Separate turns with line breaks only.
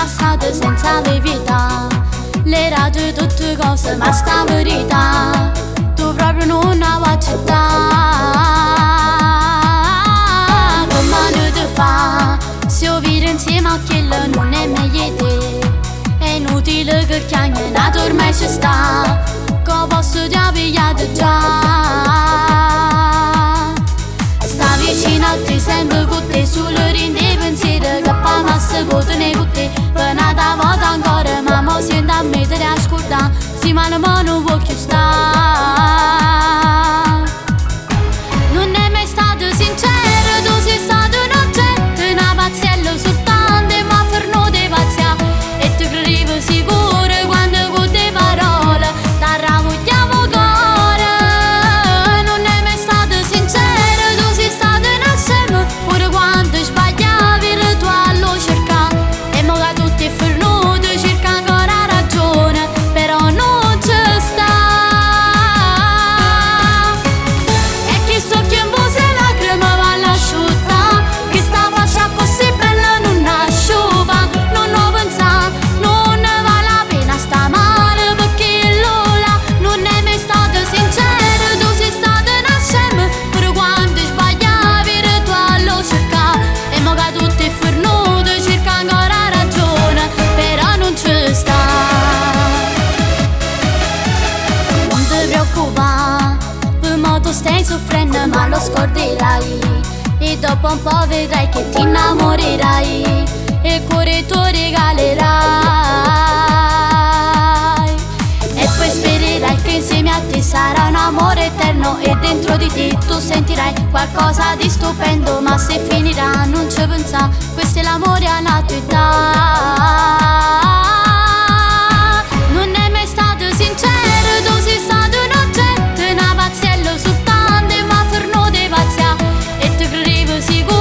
passate senza verità. Le radio tutte cose, ma sta verità tu proprio non la vuoi accettare. Come non ti fa se io vivere insieme a chi non è meglio di te? È inutile che chiagni, la ormai ci sta, che posso ti pigliare già. Sta vicino a te, sempre con te, sulle rinde pensieri che poi massa con te con te. Per una volta ancora, ma mo sento a mettere a scordare, si male ma non vuoi più stare. Non è mai stato sincero, tu sei stato un oggetto, una pazziella soltanto, ma ferno di pazzia. E ti credevo sicuro quando con te parole t'arravogliavo cuore. Non è mai stato sincero, tu sei stato un scemo, pure quando sbagliavi il tuo allo cerca. E mo che tutto è fernuto cerca ancora ragione, però non ci sta. E chi so che in voi lacrime va l'asciutta, che sta faccia così bella non asciuga. Non ho pensato, non vale la pena sta male, perché Lola non è mai stato sincero, tu sei stato una scema, pure quando sbagliavi il tuo allo cerca. E mo che tutto è fernuto cerca ancora ragione, però non ci sta. Non ti preoccupare, per mo tu stai soffrendo ma lo scorderai, e dopo un po' vedrai che ti innamorerai e il cuore tu regalerai. E poi spererai che insieme a te sarà un amore eterno, e dentro di te tu sentirai qualcosa di stupendo. Ma se finirà non ci pensa, questo è l'amore alla tua età. Non è mai stato sincero, tu sei stato un oggetto, una pazziella soltanto, ma ferno di pazzia. E ti credevo sicuro